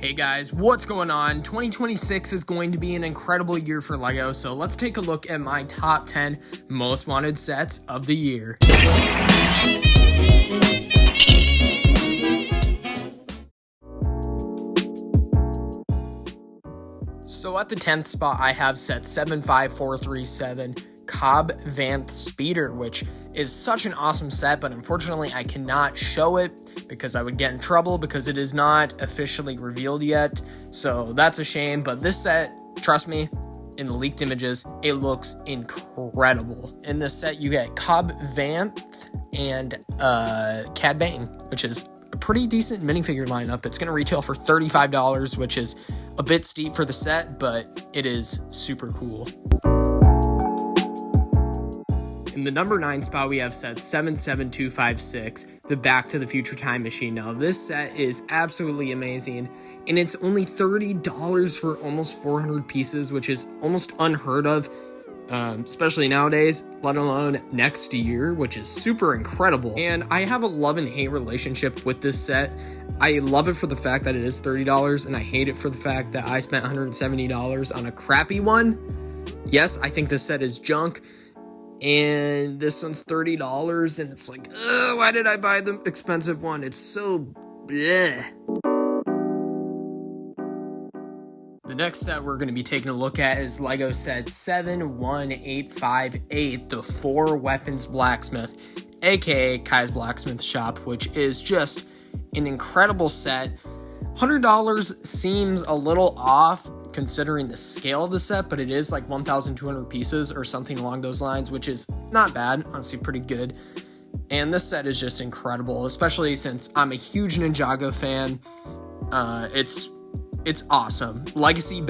Hey guys, what's going on? 2026 is going to be an incredible year for LEGO, so let's take a look at my top 10 most wanted sets of the year. So at the 10th spot, I have set 75437 Cobb Vanth Speeder, which is such an awesome set, but unfortunately I cannot show it because I would get in trouble because it is not officially revealed yet. So that's a shame, but this set, trust me, in the leaked images, it looks incredible. In this set, you get Cobb Vanth and Cad Bane, which is a pretty decent minifigure lineup. It's going to retail for $35, which is a bit steep for the set, but it is super cool. In the number 9 spot, we have set 77256, the Back to the Future Time Machine. Now, this set is absolutely amazing, and it's only $30 for almost 400 pieces, which is almost unheard of, especially nowadays, let alone next year, which is super incredible. And I have a love and hate relationship with this set. I love it for the fact that it is $30, and I hate it for the fact that I spent $170 on a crappy one. Yes, I think this set is junk, and this one's $30, and it's like, why did I buy the expensive one? It's so bleh. The next set we're going to be taking a look at is LEGO set 71858, the 4 Weapons Blacksmith, aka Kai's Blacksmith Shop, which is just an incredible set. $100 seems a little off considering the scale of the set, but it is like 1,200 pieces or something along those lines, which is not bad, honestly pretty good. And this set is just incredible, especially since I'm a huge Ninjago fan. It's awesome. Legacy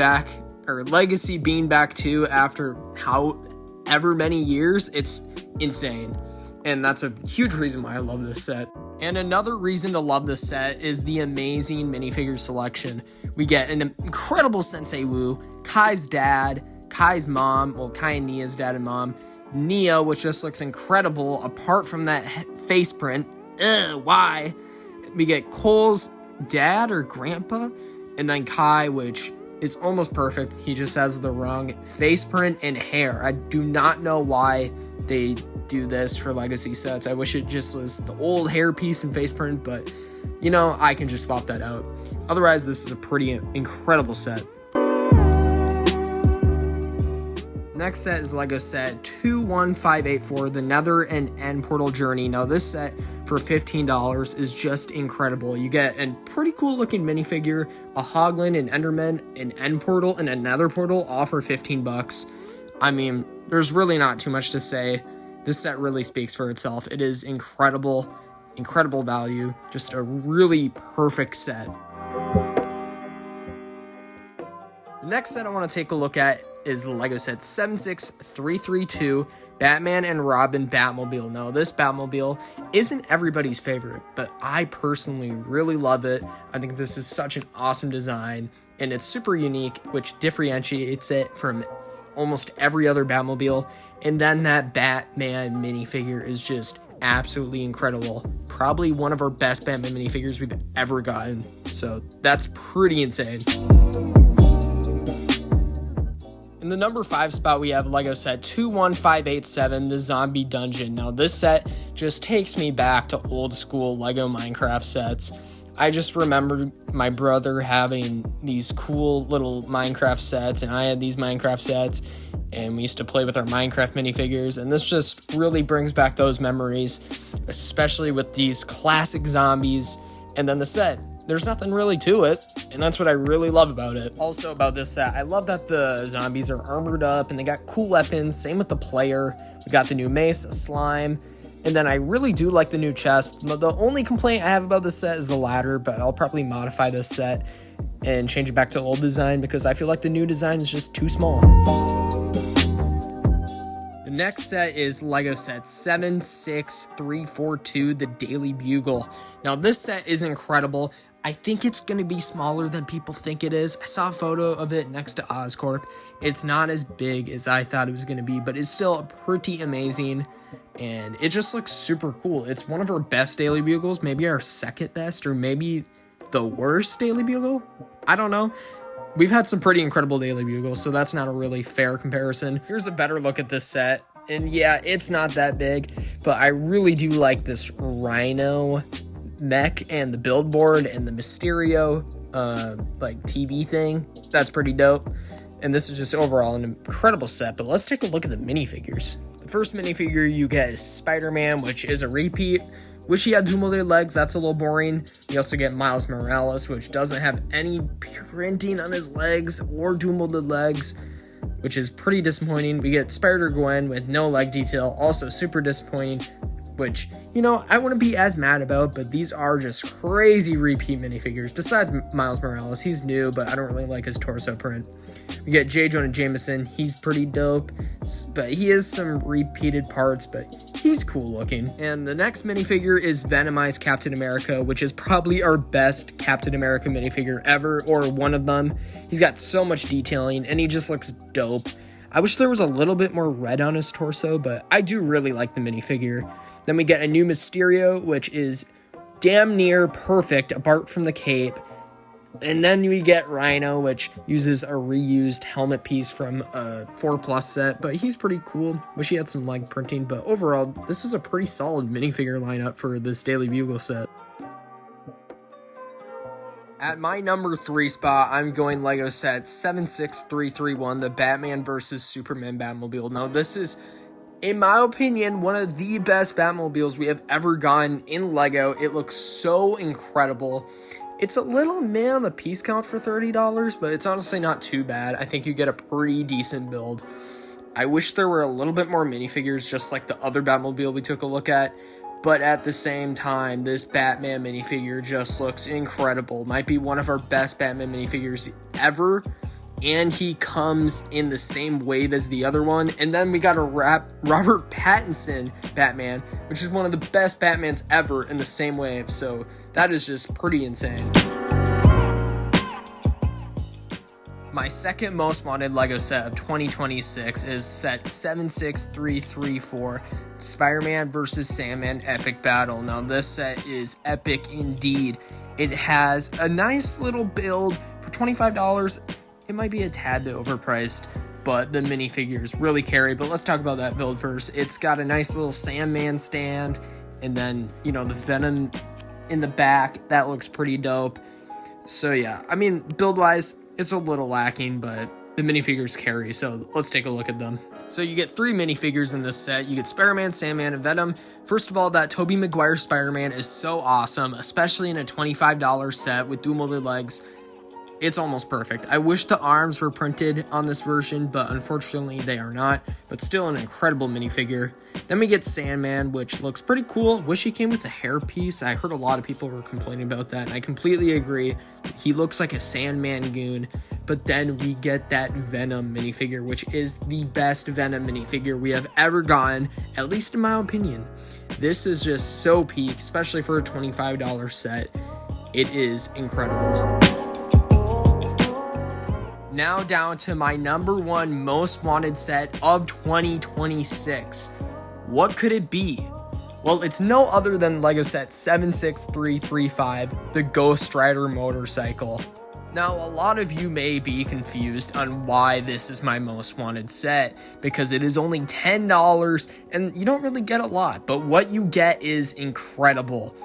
being back too after however many years, it's insane. And that's a huge reason why I love this set. And another reason to love this set is the amazing minifigure selection. We get an incredible Sensei Wu, Kai's dad, Kai's mom, well, Kai and Nia's dad and mom, Nia, which just looks incredible apart from that face print. Why? We get Cole's dad or grandpa, and then Kai, which is almost perfect. He just has the wrong face print and hair. I do not know why they do this for Legacy sets. I wish it just was the old hair piece and face print, but you know, I can just swap that out. Otherwise, this is a pretty incredible set. Next set is LEGO set 21584, the Nether and End Portal Journey. Now, this set for $15 is just incredible. You get a pretty cool looking minifigure, a Hoglin, an Enderman, an End Portal, and a Nether Portal, all for $15. I mean, there's really not too much to say. This set really speaks for itself. It is incredible value, just a really perfect set. The next set I want to take a look at is LEGO set 76332, Batman and Robin Batmobile. Now, this Batmobile isn't everybody's favorite, but I personally really love it. I think this is such an awesome design, and it's super unique, which differentiates it from almost every other Batmobile. And then that Batman minifigure is just absolutely incredible. Probably one of our best Batman minifigures we've ever gotten. So that's pretty insane. In the number 5 spot, we have LEGO set 21587, the Zombie Dungeon. Now, this set just takes me back to old school LEGO Minecraft sets. I just remember my brother having these cool little Minecraft sets, and I had these Minecraft sets, and we used to play with our Minecraft minifigures, and this just really brings back those memories, especially with these classic zombies. And then the set, there's nothing really to it, and that's what I really love about it. Also about this set, I love that the zombies are armored up, and they got cool weapons, same with the player. We got the new mace, a slime, and then I really do like the new chest. The only complaint I have about this set is the ladder, but I'll probably modify this set and change it back to old design because I feel like the new design is just too small. The next set is LEGO set 76342, the Daily Bugle. Now, this set is incredible. I think it's going to be smaller than people think it is. I saw a photo of it next to Oscorp. It's not as big as I thought it was going to be, but it's still pretty amazing, and it just looks super cool. It's one of our best Daily Bugles, maybe our second best, or maybe the worst Daily Bugle, I don't know. We've had some pretty incredible Daily Bugles, so that's not a really fair comparison. Here's a better look at this set. And yeah, it's not that big, but I really do like this Rhino mech and the billboard and the Mysterio like TV thing. That's pretty dope. And this is just overall an incredible set, but let's take a look at the minifigures. The first minifigure you get is Spider-Man, which is a repeat. Wish he had dual-molded legs, that's a little boring. You also get Miles Morales, which doesn't have any printing on his legs or dual-molded legs, which is pretty disappointing. We get Spider-Gwen with no leg detail, also super disappointing, which, you know, I wouldn't be as mad about, but these are just crazy repeat minifigures. Besides Miles Morales, he's new, but I don't really like his torso print. We get J. Jonah Jameson, he's pretty dope, but he has some repeated parts, but he's cool looking. And the next minifigure is Venomized Captain America, which is probably our best Captain America minifigure ever, or one of them. He's got so much detailing, and he just looks dope. I wish there was a little bit more red on his torso, but I do really like the minifigure. Then we get a new Mysterio, which is damn near perfect apart from the cape. And then we get Rhino, which uses a reused helmet piece from a 4+ set, but he's pretty cool. Wish he had some leg printing, but overall, this is a pretty solid minifigure lineup for this Daily Bugle set. At my number 3 spot, I'm going Lego set 76331, the Batman vs. Superman Batmobile. Now, this is, in my opinion, one of the best Batmobiles we have ever gotten in Lego. It looks so incredible. It's a little meh on the piece count for $30, but it's honestly not too bad. I think you get a pretty decent build. I wish there were a little bit more minifigures, just like the other Batmobile we took a look at. But at the same time, this Batman minifigure just looks incredible. Might be one of our best Batman minifigures ever. And he comes in the same wave as the other one. And then we got a Robert Pattinson Batman, which is one of the best Batmans ever in the same wave. So that is just pretty insane. My second most wanted Lego set of 2026 is set 76334, Spider-Man vs. Sandman Epic Battle. Now this set is epic indeed. It has a nice little build for $25. It might be a tad bit overpriced, but the minifigures really carry. But let's talk about that build first. It's got a nice little Sandman stand, and then, you know, the Venom in the back. That looks pretty dope. So yeah, I mean, build-wise, it's a little lacking, but the minifigures carry, so let's take a look at them. So you get 3 minifigures in this set. You get Spider-Man, Sandman, and Venom. First of all, that Tobey Maguire Spider-Man is so awesome, especially in a $25 set with dual-molded legs. It's almost perfect. I wish the arms were printed on this version, but unfortunately they are not, but still an incredible minifigure. Then we get Sandman, which looks pretty cool. Wish he came with a hairpiece. I heard a lot of people were complaining about that, and I completely agree. He looks like a Sandman goon. But then we get that Venom minifigure, which is the best Venom minifigure we have ever gotten, at least in my opinion. This is just so peak, especially for a $25 set. It is incredible. Now down to my number 1 most wanted set of 2026. What could it be? Well, it's no other than Lego set 76335, the Ghost Rider motorcycle. Now, a lot of you may be confused on why this is my most wanted set, because it is only $10 and you don't really get a lot, but what you get is incredible.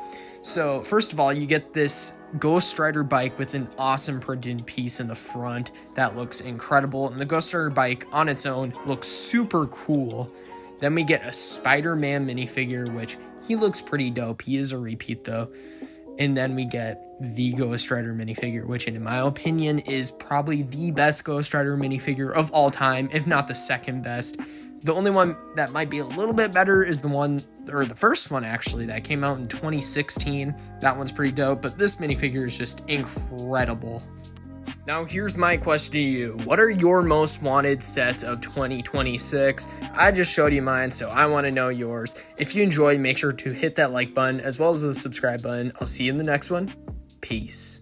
So, first of all, you get this Ghost Rider bike with an awesome printed piece in the front. That looks incredible, and the Ghost Rider bike on its own looks super cool. Then we get a Spider-Man minifigure, which he looks pretty dope. He is a repeat, though. And then we get the Ghost Rider minifigure, which in my opinion is probably the best Ghost Rider minifigure of all time, if not the second best. The only one that might be a little bit better is the first one actually, that came out in 2016. That one's pretty dope, but this minifigure is just incredible. Now here's my question to you. What are your most wanted sets of 2026? I just showed you mine, so I want to know yours. If you enjoyed, make sure to hit that like button as well as the subscribe button. I'll see you in the next one. Peace.